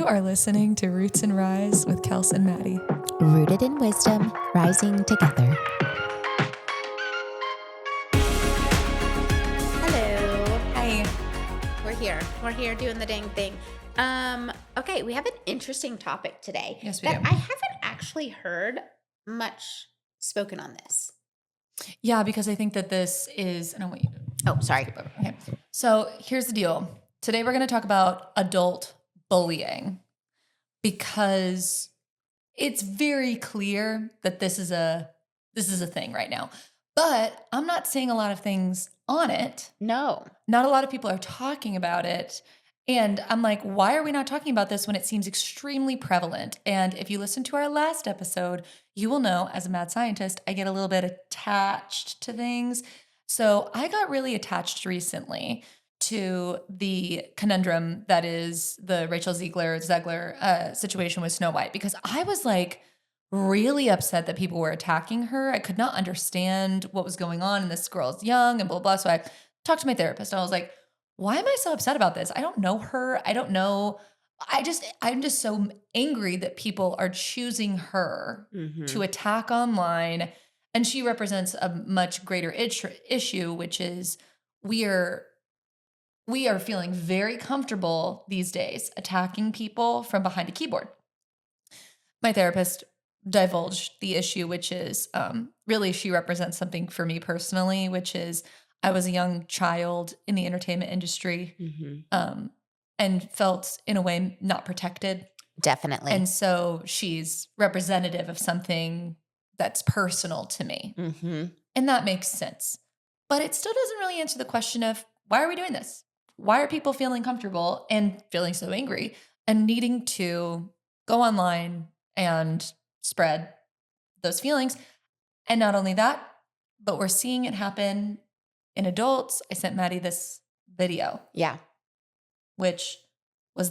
You are listening to Roots and Rise with Kels and Maddie. Rooted in wisdom, rising together. Hello. Hey. We're here doing the dang thing. Okay, we have an interesting topic today. Yes, we that do. I haven't actually heard much spoken on this. Yeah, because I think that this is, and I want you to. Oh, sorry. Okay. So here's the deal. Today we're going to talk about adult bullying because it's very clear that this is a thing right now. But I'm not seeing a lot of things on it. No. Not a lot of people are talking about it. And I'm like, why are we not talking about this when it seems extremely prevalent? And if you listen to our last episode, you will know as a mad scientist, I get a little bit attached to things. So I got really attached recently to the conundrum that is the Rachel Zegler situation with Snow White, because I was like really upset that people were attacking her. I could not understand what was going on, and this girl's young and blah, blah, blah. So I talked to my therapist and I was like, why am I so upset about this? I don't know her. I don't know. I'm just so angry that people are choosing her to attack online. And she represents a much greater issue, which is we are feeling very comfortable these days attacking people from behind a keyboard. My therapist divulged the issue, which is really she represents something for me personally, which is I was a young child in the entertainment industry and felt in a way not protected. Definitely. And so she's representative of something that's personal to me. And that makes sense. But it still doesn't really answer the question of why are we doing this? Why are people feeling comfortable and feeling so angry and needing to go online and spread those feelings? And not only that, but we're seeing it happen in adults. I sent Maddie this video. Yeah. Which was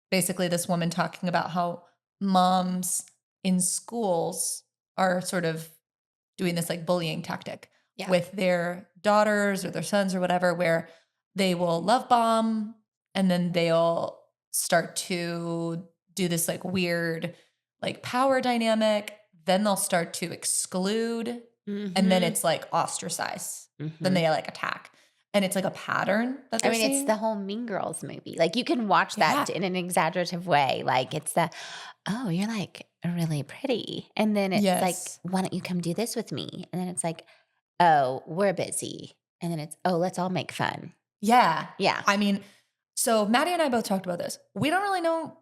basically this woman talking about how moms in schools are sort of doing this like bullying tactic with their daughters or their sons or whatever, where they will love bomb and then they'll start to do this like weird like power dynamic. Then they'll start to exclude and then it's like ostracize. Then they like attack. And it's like a pattern that they're seeing. It's the whole Mean Girls movie. Like you can watch that in an exaggerative way. Like it's oh, you're like really pretty. And then it's like, why don't you come do this with me? And then it's like, oh, we're busy. And then it's, oh, let's all make fun. Yeah. Yeah. I mean, so Maddie and I both talked about this. We don't really know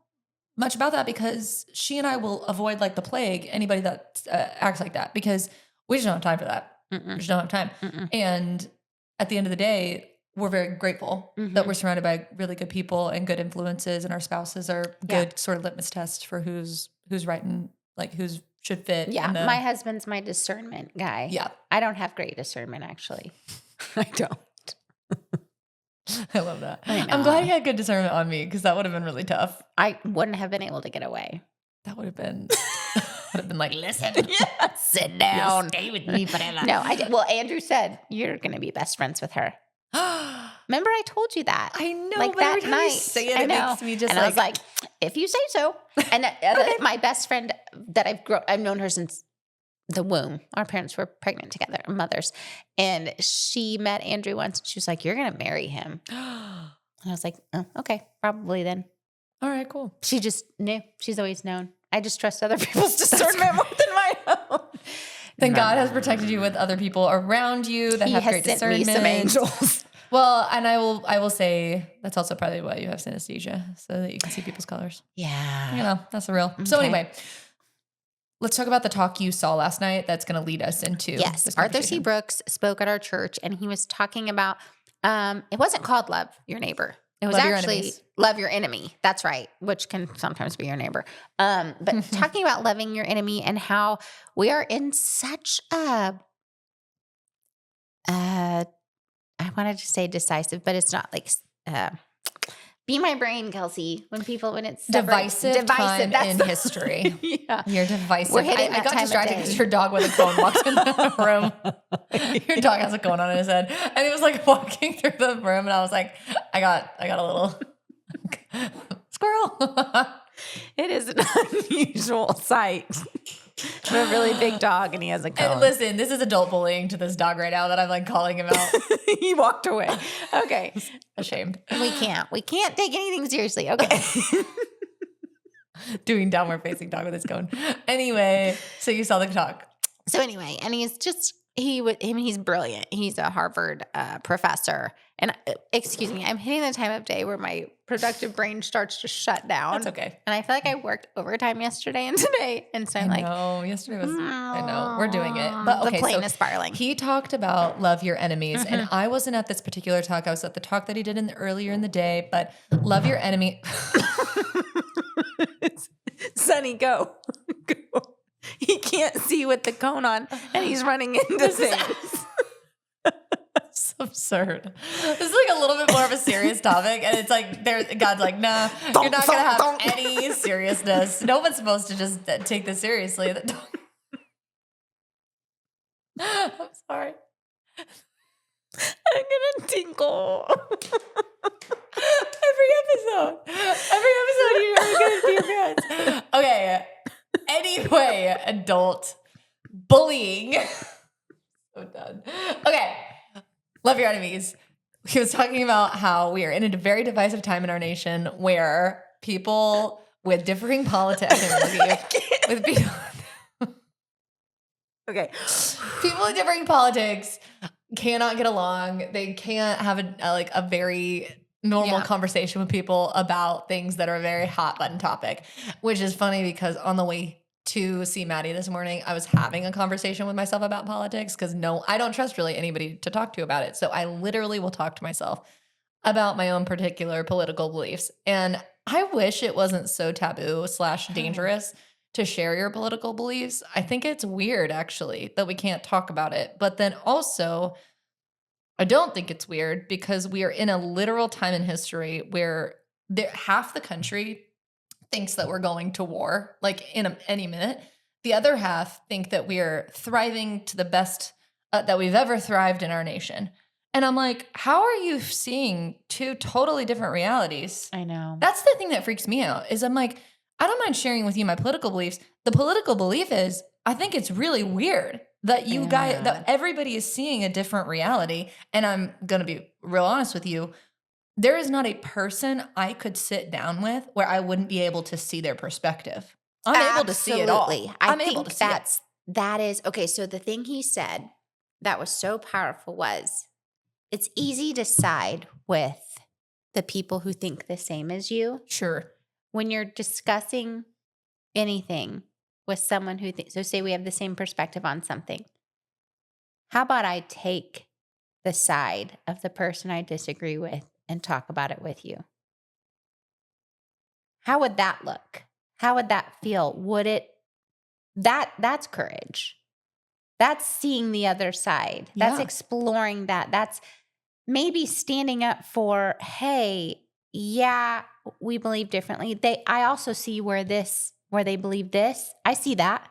much about that because she and I will avoid like the plague anybody that acts like that because we just don't have time for that. We just don't have time. And at the end of the day, we're very grateful that we're surrounded by really good people and good influences, and our spouses are good sort of litmus test for who's right and like who's should fit. Yeah, my husband's my discernment guy. Yeah. I don't have great discernment, actually. I don't. I love that. I'm glad he had good discernment on me because that would have been really tough. I wouldn't have been able to get away. That would have been like, listen, sit down. You stay with me forever. No, I did. Well, Andrew said you're going to be best friends with her. Remember, I told you that. I know, like but that every time night. you say it, it makes me just and I was like, if you say so. And my best friend that I've known her since the womb. Our parents were pregnant together, mothers. And she met Andrew once. And she was like, you're going to marry him. And I was like, oh, okay, probably then. All right, cool. She just knew. She's always known. I just trust other people's discernment more than my own. Then God has protected you with other people around you that have great discernment. He has sent me some angels. Well, and I will say that's also probably why you have synesthesia, so that you can see people's colors. Yeah. You know, that's the real. Okay. So anyway, let's talk about the talk you saw last night that's going to lead us into this Arthur C. Brooks spoke at our church, and he was talking about, it wasn't called Love Your Neighbor. It was actually Love Your Enemy. That's right, which can sometimes be your neighbor. But talking about loving your enemy and how we are in such a, I wanted to say decisive, but it's not like, be my brain, Kelsey, when it's divisive time in history. Yeah. You're divisive. We're hitting that I got time distracted of day. because your dog with a cone walked in the room. Your dog has a cone on his head. And he was like walking through the room and I was like, I got a little squirrel. is an unusual sight. A really big dog, and he has a cone. And listen, this is adult bullying to this dog right now that I'm like calling him out. He walked away. Okay. Ashamed. We can't take anything seriously. Okay. Doing downward facing dog with his cone. Anyway, so you saw the talk. So anyway, and he's brilliant. He's a Harvard professor. And excuse me, I'm hitting the time of day where my productive brain starts to shut down. That's okay. And I feel like I worked overtime yesterday and today. And so I'm like, no, yesterday was, I know, we're doing it. But okay, the plane so is spiraling. he talked about love your enemies. And I wasn't at this particular talk. I was at the talk that he did earlier in the day, but love your enemy. Sonny, go. He can't see with the cone on, and he's running into things. It's absurd. This is like a little bit more of a serious topic, and it's like God's like, nah, you're not gonna have any seriousness. No one's supposed to just take this seriously. I'm sorry. I'm gonna tinkle. Every episode, you're gonna be your parents. Okay. Anyway, adult bullying. So done. Okay. Love your enemies. He was talking about how we are in a very divisive time in our nation where people with differing politics with people, Okay. people with differing politics cannot get along. They can't have a very normal conversation with people about things that are a very hot button topic, which is funny because on the way to see Maddie this morning, I was having a conversation with myself about politics because I don't trust really anybody to talk to about it. So I literally will talk to myself about my own particular political beliefs. And I wish it wasn't so taboo / dangerous to share your political beliefs. I think it's weird actually that we can't talk about it. But then also, I don't think it's weird because we are in a literal time in history where half the country thinks that we're going to war, like in any minute. The other half think that we are thriving to the best that we've ever thrived in our nation. And I'm like, how are you seeing two totally different realities? I know. That's the thing that freaks me out is I'm like, I don't mind sharing with you my political beliefs. The political belief is, I think it's really weird that that everybody is seeing a different reality. And I'm going to be real honest with you. There is not a person I could sit down with where I wouldn't be able to see their perspective. I'm able to see it all. I'm able to see it. That is, okay, so the thing he said that was so powerful was, it's easy to side with the people who think the same as you. Sure. When you're discussing anything with someone who thinks, so say we have the same perspective on something. How about I take the side of the person I disagree with and talk about it with you? How would that look? How would that feel? That's courage. That's seeing the other side. That's exploring that. That's maybe standing up for, hey, yeah, we believe differently. I also see where they believe this. I see that.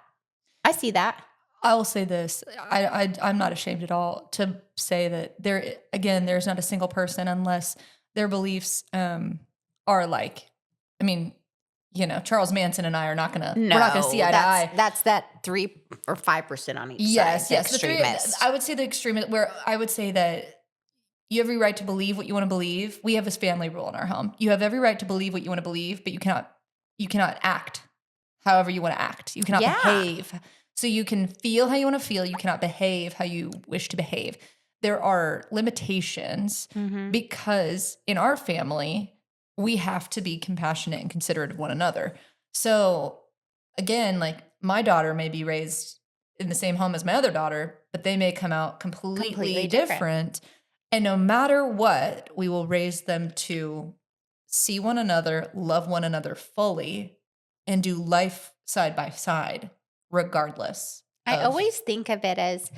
I will say this. I'm not ashamed at all to say that there's not a single person unless their beliefs are like, I mean, Charles Manson and I are not gonna we're not gonna see eye to eye. That's that 3 or 5% on each side. Yes. Extremist. I would say the extremist where I would say that you have every right to believe what you want to believe. We have this family rule in our home. You have every right to believe what you want to believe, but you cannot act however you want to act. You cannot behave. So you can feel how you want to feel. You cannot behave how you wish to behave. There are limitations because in our family, we have to be compassionate and considerate of one another. So again, like my daughter may be raised in the same home as my other daughter, but they may come out completely different. And no matter what, we will raise them to see one another, love one another fully, and do life side by side, regardless. I always think of it as,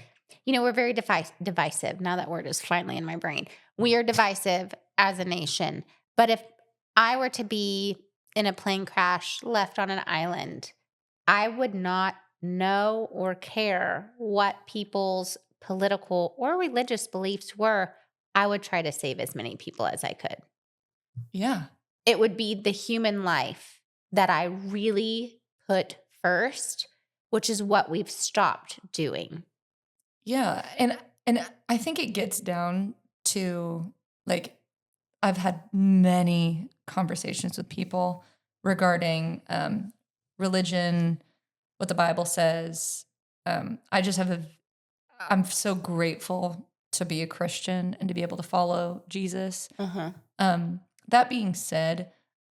we're very divisive. Now that word is finally in my brain. We are divisive as a nation. But if I were to be in a plane crash left on an island, I would not know or care what people's political or religious beliefs were. I would try to save as many people as I could. Yeah. It would be the human life that I really put first, which is what we've stopped doing. Yeah. And I think it gets down to like I've had many conversations with people regarding religion, what the Bible says. I just have I'm so grateful to be a Christian and to be able to follow Jesus. Uh-huh. That being said,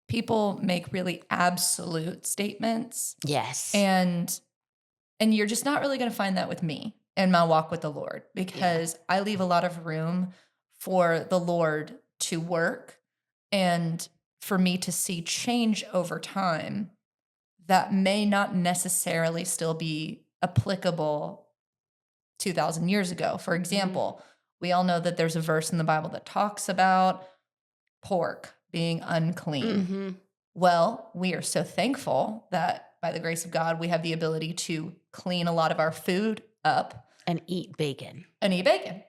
people make really absolute statements, Yes. and you're just not really going to find that with me in my walk with the Lord, because I leave a lot of room for the Lord to work and for me to see change over time that may not necessarily still be applicable 2,000 years ago. For example, we all know that there's a verse in the Bible that talks about pork being unclean. Mm-hmm. Well, we are so thankful that by the grace of God, we have the ability to clean a lot of our food up And eat bacon. and eat bacon.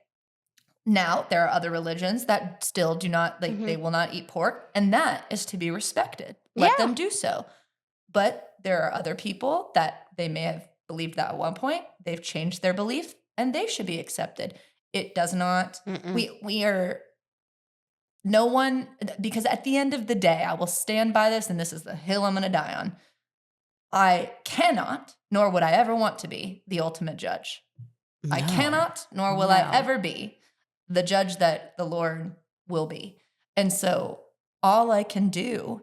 Now, there are other religions that still do not, like, they will not eat pork, and that is to be respected. Let Yeah. them do so. But there are other people that they may have believed that at one point, they've changed their belief, and they should be accepted. It does not, we are, no one, because at the end of the day, I will stand by this, and this is the hill I'm going to die on. I cannot, nor would I ever want to be, the ultimate judge. I No. cannot, nor will I No. ever be the judge that the Lord will be. And so all I can do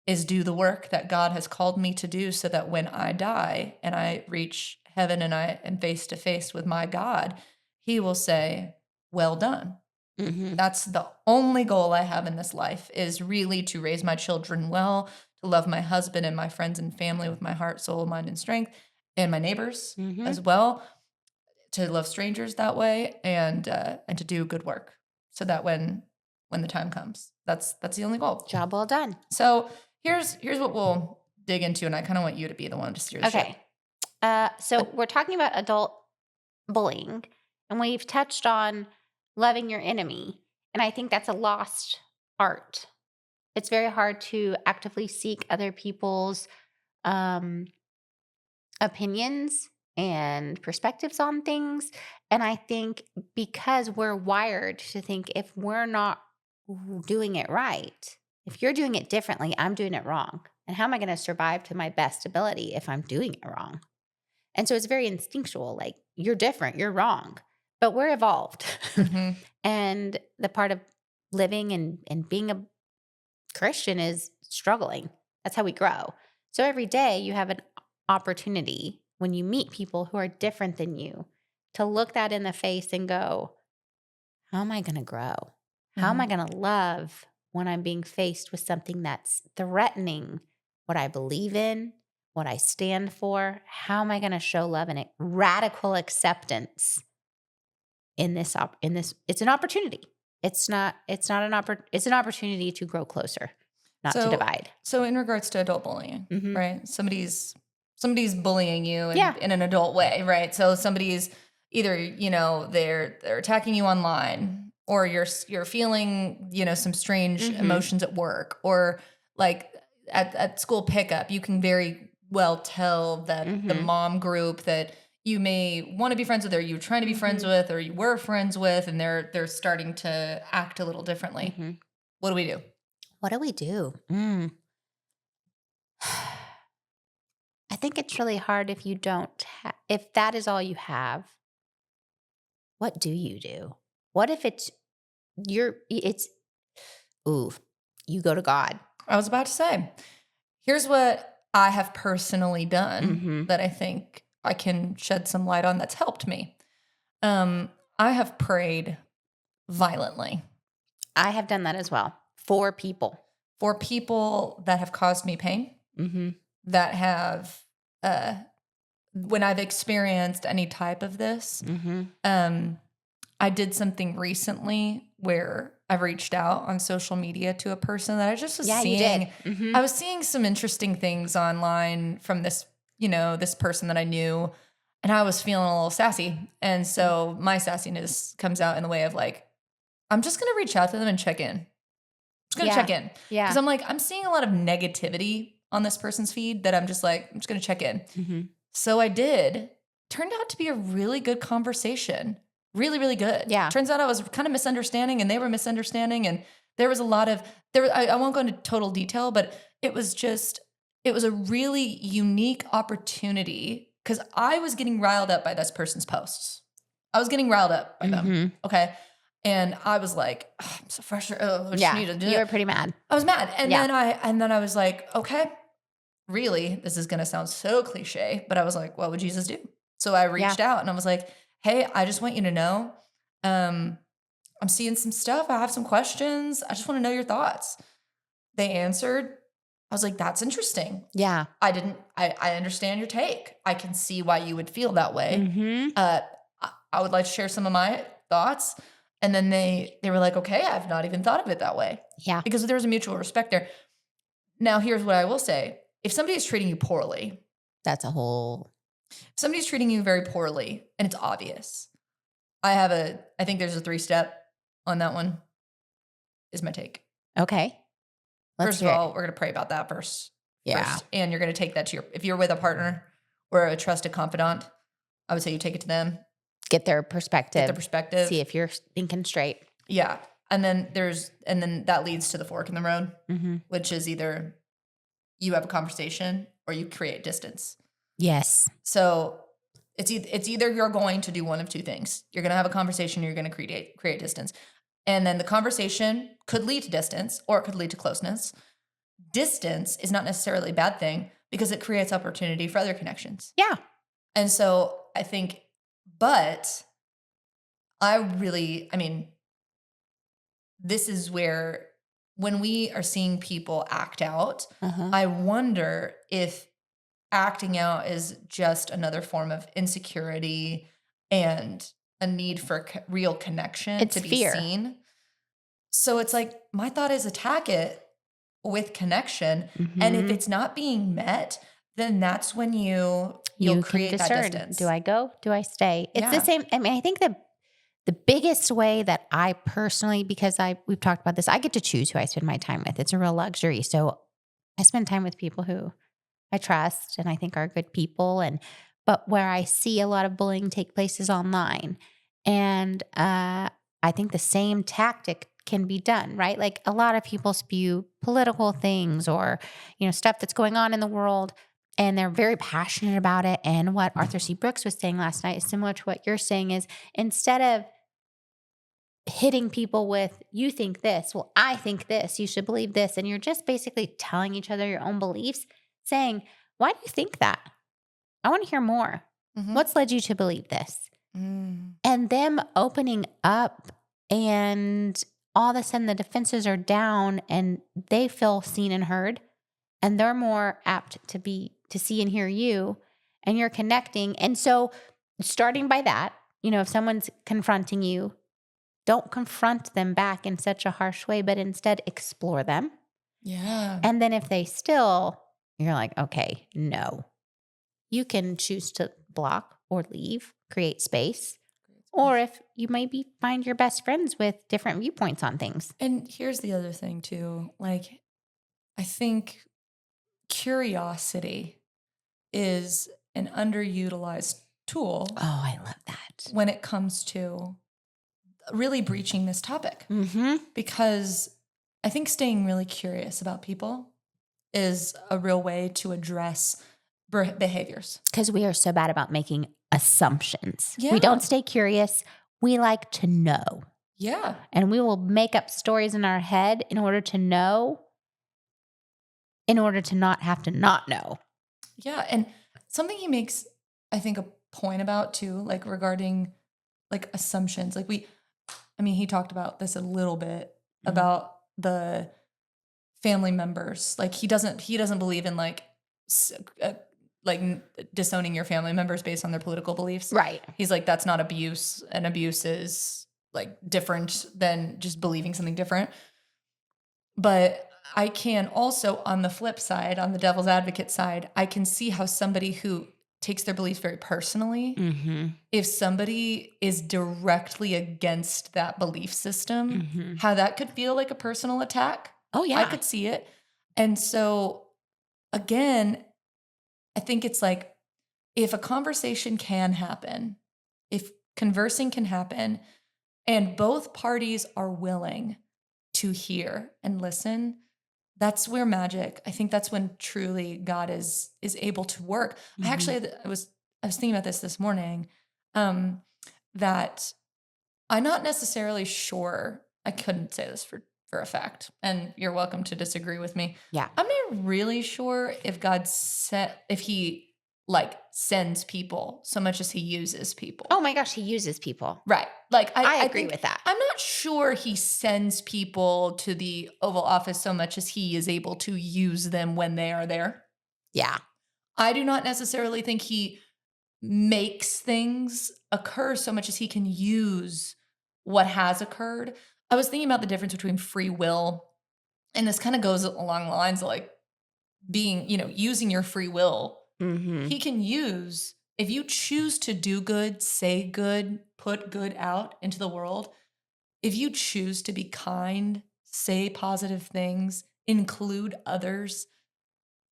is do the work that God has called me to do, so that when I die and I reach heaven and I am face to face with my God, he will say, well done. Mm-hmm. That's the only goal I have in this life, is really to raise my children well, to love my husband and my friends and family with my heart, soul, mind, and strength, and my neighbors Mm-hmm. as well, to love strangers that way, and to do good work, so that when the time comes, that's the only goal. Job well done. So here's what we'll dig into, and I kind of want you to be the one to steer the ship. Okay. So we're talking about adult bullying, and we've touched on loving your enemy. And I think that's a lost art. It's very hard to actively seek other people's opinions and perspectives on things. And I think because we're wired to think if we're not doing it right, if you're doing it differently, I'm doing it wrong. And how am I going to survive to my best ability if I'm doing it wrong? And so it's very instinctual, like, you're different, you're wrong, but we're evolved. Mhm. And the part of living and being a Christian is struggling. That's how we grow. So every day you have an opportunity when you meet people who are different than you to look that in the face and go, how am I going to grow? How am I going to love when I'm being faced with something that's threatening what I believe in, what I stand for? How am I going to show love and radical acceptance in this? It's an opportunity. It's an opportunity to grow closer, not to divide. So in regards to adult bullying, Mhm. right? Somebody's bullying you Yeah. in an adult way, right? So somebody's either, they're attacking you online, or you're feeling, some strange Mhm. emotions at work, or like at school pickup, you can very well tell that the Mhm. mom group that you may want to be friends with, or you're trying to be friends with, or you were friends with, and they're starting to act a little differently. Mhm. What do we do? What do we do? I think it's really hard if you don't if that is all you have. What do you do? What if you go to God. I was about to say, here's what I have personally done Mhm. that I think I can shed some light on that's helped me. I have prayed violently I have done that as well for people. for people that have caused me pain, Mm-hmm. that have, when I've experienced any type of this. Mm-hmm. I did something recently where I've reached out on social media to a person that I just was Yeah, you seeing. did. Mhm. I was seeing some interesting things online from this, this person that I knew, and I was feeling a little sassy. And so my sassiness comes out in the way of like, I'm just going to reach out to them and check in. Just going to Yeah. check in. Yeah. Because I'm like, I'm seeing a lot of negativity on this person's feed that I'm just like, I'm just going to check in. Mm-hmm. So I did. Turned out to be a really good conversation. Really, really good. Yeah. Turns out I was kind of misunderstanding and they were misunderstanding. And there was a lot of, I won't go into total detail, but it was a really unique opportunity because I was getting riled up by this person's posts. I was getting riled up by them. Mm-hmm. Okay. And I was like, oh, I'm so frustrated. Oh, I just Yeah. need to do You it. were pretty mad. I was mad. And Yeah. then I was like, okay, really, this is going to sound so cliche, but I was like, what would Jesus do? So I reached out and I was like, hey, I just want you to know, I'm seeing some stuff. I have some questions. I just want to know your thoughts. They answered. I was like, that's interesting. Yeah. I understand your take. I can see why you would feel that way. Mm-hmm. I would like to share some of my thoughts. And then they were like, okay, I've not even thought of it that way. Yeah. Because there was a mutual respect there. Now, here's what I will say. If somebody is treating you poorly, That's a whole. if somebody's treating you very poorly and it's obvious, I think there's a 3-step on that one, is my take. Okay. Let's First of hear it. all, we're going to pray about that first. Yeah. First. And you're going to take that to if you're with a partner or a trusted confidant, I would say you take it to them, Get their perspective. get their perspective. See if you're thinking straight. Yeah. And then that leads to the fork in the road, Mm-hmm. which is either you have a conversation or you create distance. Yes. So it's either you're going to do one of two things. You're going to have a conversation, or you're going to create distance. And then the conversation could lead to distance or it could lead to closeness. Distance is not necessarily a bad thing because it creates opportunity for other connections. Yeah. And so I think, but this is where when we are seeing people act out, Uh-huh. I wonder if acting out is just another form of insecurity and a need for real connection It's to be fear. seen. So it's like, my thought is attack it with connection. And if Mhm. it's not being met, then that's when you'll You create can that discern. distance. Do I go? Do I stay? It's the Yeah. same. I mean, I think the biggest way that I personally, because we've talked about this, I get to choose who I spend my time with. It's a real luxury. So I spend time with people who I trust and I think are good people. But where I see a lot of bullying take place is online. And I think the same tactic can be done, right? Like a lot of people spew political things or, stuff that's going on in the world, and they're very passionate about it. And what Arthur C. Brooks was saying last night is similar to what you're saying, is instead of hitting people with, you think this, well, I think this, you should believe this, and you're just basically telling each other your own beliefs, saying, why do you think that? I want to hear more. Mhm. What's led you to believe this? Mm. And them opening up, and all of a sudden the defenses are down and they feel seen and heard, and they're more apt to see and hear you, and you're connecting. And so starting by that, if someone's confronting you, don't confront them back in such a harsh way, but instead explore them. Yeah. And then if they still, you're like, okay, no, you can choose to block or leave, create space. Or if you maybe find your best friends with different viewpoints on things. And here's the other thing too. Like, I think curiosity is an underutilized tool Oh, I love that. when it comes to really breaching this topic. Mm-hmm. Because I think staying really curious about people is a real way to address behaviors. Because we are so bad about making assumptions. Yeah. We don't stay curious. We like to know. Yeah. And we will make up stories in our head in order to know, in order to not have to not know. Yeah. And something he makes, I think, a point about too, like regarding like assumptions. Like he talked about this a little bit about the family members. Like he doesn't believe in like disowning your family members based on their political beliefs. Right. He's like, that's not abuse. And abuse is like different than just believing something different. But I can also, on the flip side, on the devil's advocate side, I can see how somebody who takes their beliefs very personally, Mm-hmm. if somebody is directly against that belief system, Mm-hmm. how that could feel like a personal attack. Oh, yeah. I could see it. And so again, I think it's like if a conversation can happen, if conversing can happen, and both parties are willing to hear and listen, that's where magic, I think that's when truly God is able to work. I Mhm. actually I was thinking about this morning, um, that I'm not necessarily sure. I couldn't say this for a fact, and you're welcome to disagree with me. Yeah. I'm not really sure if if he like sends people so much as he uses people. Oh my gosh, he uses people. Right. Like I I agree think with that. I'm not sure he sends people to the Oval Office so much as he is able to use them when they are there. Yeah. I do not necessarily think he makes things occur so much as he can use what has occurred. I was thinking about the difference between free will, and this kind of goes along the lines of like being, using your free will. Mm-hmm. He can use, if you choose to do good, say good, put good out into the world, if you choose to be kind, say positive things, include others,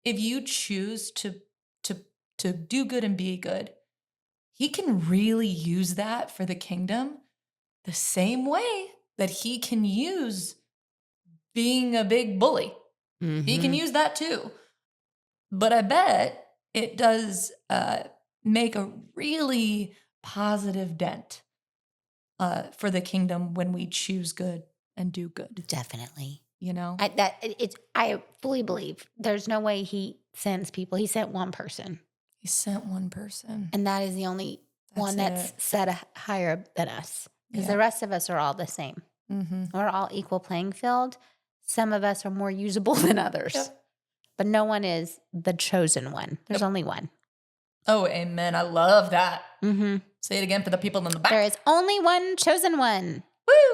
if you choose to to do good and be good, he can really use that for the kingdom the same way that he can use being a big bully. He can Mm-hmm. use that too. But I bet it does make a really positive dent for the kingdom when we choose good and do good. Definitely. You know, I fully believe there's no way he sends people. He sent one person, he sent one person. and that is the only one that's it. set higher than us, because Yeah. the rest of us are all the same. Mm-hmm. We're all equal playing field. Some of us are more usable than others, Yep. but no one is the chosen one. There's Yep. only one. Oh, amen. I love that. Mm-hmm. Say it again for the people in the back. There is only one chosen one.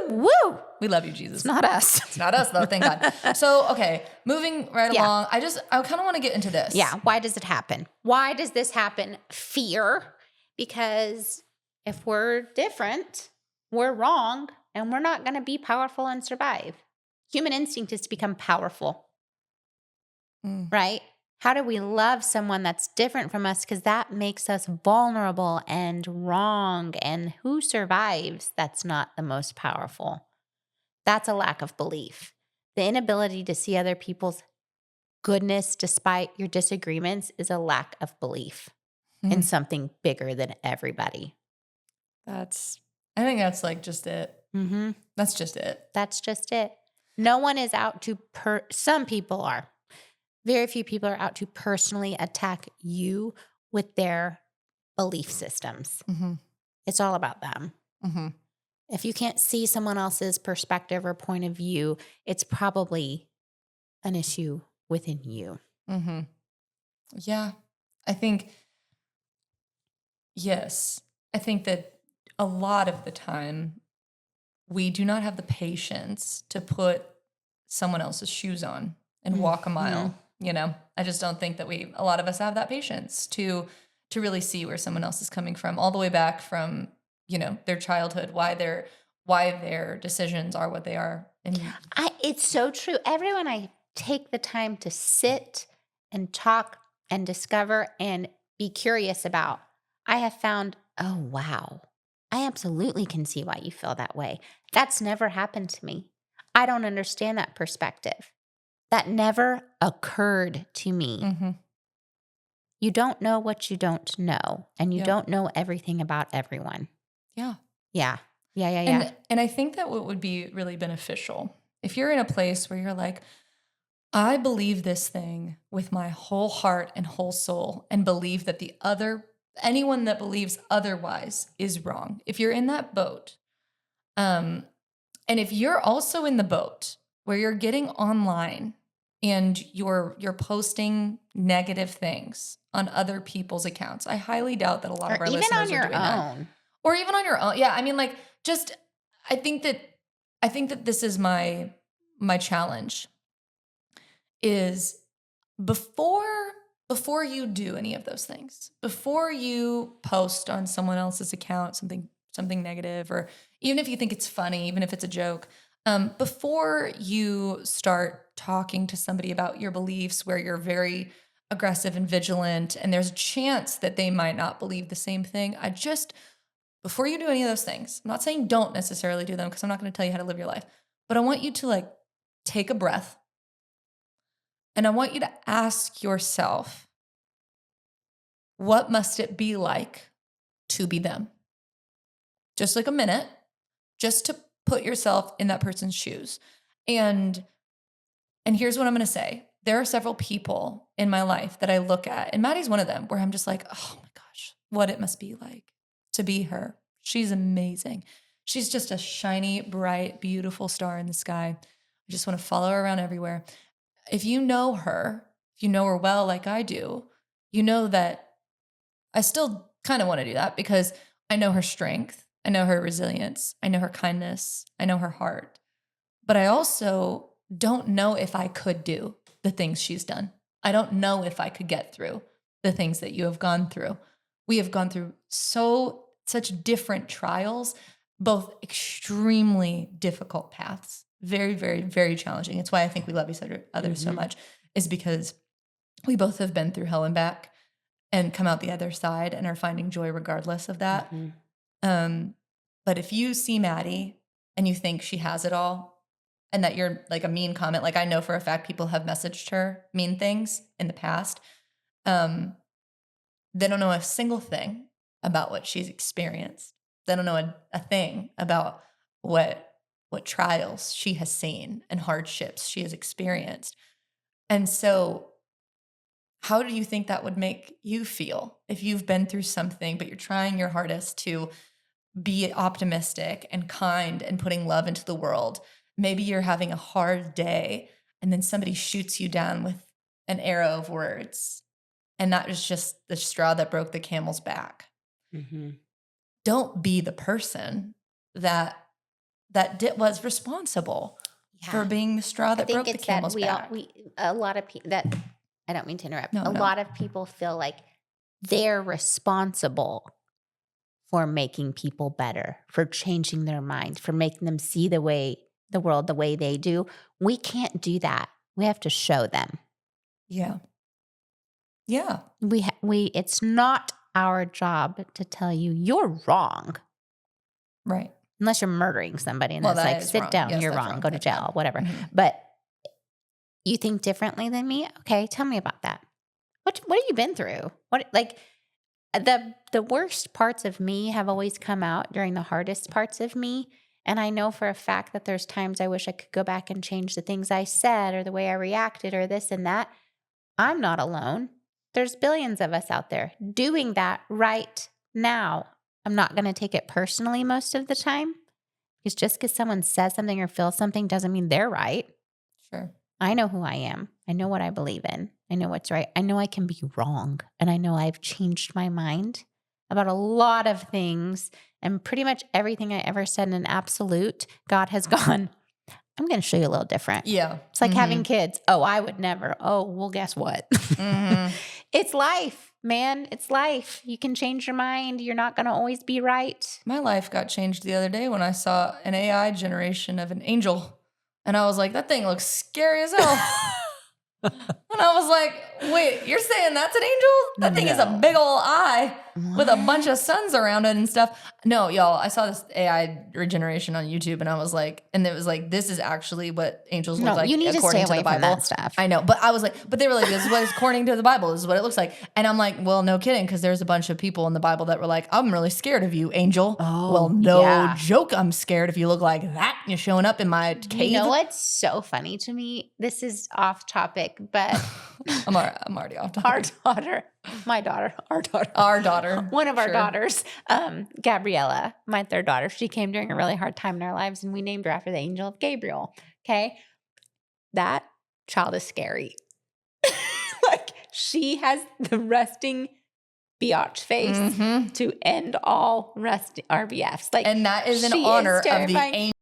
Woo! Woo! We love you, Jesus. It's not us. It's not us though, thank God. So, okay, moving right Yeah. along. I kind of want to get into this. Yeah. Why does it happen? Why does this happen? Fear. Because if we're different, we're wrong, and we're not going to be powerful and survive. Human instinct is to become powerful, Mm. right? How do we love someone that's different from us? Because that makes us vulnerable and wrong. And who survives? That's not the most powerful. That's a lack of belief. The inability to see other people's goodness despite your disagreements is a lack of belief in Mm. something bigger than everybody. I think that's like just it. Mm-hmm. That's just it. That's just it. No one is out to, some people are. Very few people are out to personally attack you with their belief systems. Mm-hmm. It's all about them. Mm-hmm. If you can't see someone else's perspective or point of view, it's probably an issue within you. Mm-hmm. Yeah. I think, yes. I think that a lot of the time we do not have the patience to put someone else's shoes on and walk a mile. I just don't think that a lot of us have that patience to really see where someone else is coming from, all the way back from, their childhood, why their decisions are what they are. And It's so true. Everyone I take the time to sit and talk and discover and be curious about, I have found, oh, wow, I absolutely can see why you feel that way. That's never happened to me. I don't understand that perspective. That never occurred to me. mm-hmm. You don't know what you don't know, and you Yep. don't know everything about everyone. Yeah. Yeah. Yeah. And I think that what would be really beneficial, if you're in a place where you're like, I believe this thing with my whole heart and whole soul, and believe that anyone that believes otherwise is wrong. If you're in that boat, and if you're also in the boat where you're getting online and you're posting negative things on other people's accounts, I highly doubt that a lot of Or our even listeners on your are doing that. own. Or even on your own. Yeah, I mean, like, just I think that this is my challenge is before you do any of those things, before you post on someone else's account something negative, or even if you think it's funny, even if it's a joke, before you start talking to somebody about your beliefs where you're very aggressive and vigilant, and there's a chance that they might not believe the same thing. Before you do any of those things, I'm not saying don't necessarily do them because I'm not going to tell you how to live your life, but I want you to like take a breath and I want you to ask yourself, what must it be like to be them? Just like a minute, just to put yourself in that person's shoes. And here's what I'm going to say. There are several people in my life that I look at, and Maddie's one of them, where I'm just like, oh my gosh, what it must be like to be her. She's amazing. She's just a shiny, bright, beautiful star in the sky. I just want to follow her around everywhere. If you know her, if you know her well like I do, you know that I still kind of want to do that because I know her strength. I know her resilience. I know her kindness. I know her heart. But I also don't know if I could do the things she's done. I don't know if I could get through the things that you have gone through. We have gone through such different trials, both extremely difficult paths, very, very, very challenging. It's why I think we love each other so much, is because we both have been through hell and back and come out the other side and are finding joy regardless of that. But if you see Maddie and you think she has it all, and that you're like a mean comment, like I know for a fact people have messaged her mean things in the past, they don't know a single thing about what she's experienced. They don't know a thing about what trials she has seen and hardships she has experienced. And so how do you think that would make you feel if you've been through something, but you're trying your hardest to be optimistic and kind and putting love into the world? Maybe you're having a hard day and then somebody shoots you down with an arrow of words. And that was just the straw that broke the camel's back. Don't be the person that was responsible for being the straw that broke the camel's back. A lot of people that, I don't mean to interrupt. No. Lot of people feel like they're responsible for making people better, for changing their mind, for making them see the world the way they do. We can't do that. We have to show them. Yeah. It's not our job to tell you you're wrong. Right. Unless you're murdering somebody and Well, it's that like, is sit wrong. down, Yes, you're that's wrong, go to That's jail, bad. whatever. Mhm. But you think differently than me? Okay, tell me about that. What have you been through? The worst parts of me have always come out during the hardest parts of me. And I know for a fact that there's times I wish I could go back and change the things I said or the way I reacted or this and that. I'm not alone. There's billions of us out there doing that right now. I'm not going to take it personally most of the time, because just because someone says something or feels something doesn't mean they're right. Sure. I know who I am. I know what I believe in. I know what's right. I know I can be wrong. And I know I've changed my mind about a lot of things. And pretty much everything I ever said in an absolute, God has gone, I'm going to show you a little different. Yeah. It's like having kids. Oh, I would never. Oh, well, guess what? It's life, man. It's life. You can change your mind. You're not going to always be right. My life got changed the other day when I saw an AI generation of an angel. And I was like, that thing looks scary as hell. And I was like, wait, you're saying that's an angel? That thing is a big old eye with a bunch of suns around it and stuff. No, y'all, I saw this AI regeneration on YouTube and I was like, and it was like, this is actually what angels look like you need to according stay away to the Bible. from that stuff. I know, but I was like, but they were like, this is what is according to the Bible. This is what it looks like. And I'm like, well, no kidding, because there's a bunch of people in the Bible that were like, I'm really scared of you, angel. Oh, well, no yeah. joke, I'm scared if you look like that. You're showing up in my cave. You know what's so funny to me? This is off topic, but I'm already off topic. Our daughter, one of our Sure. daughters, Gabriella, my third daughter, she came during a really hard time in our lives and we named her after the angel of Gabriel. Okay. That child is scary. Like, she has the resting biatch face Mhm. to end all RBFs. Like, And that is in she is honor of the terrifying. angel.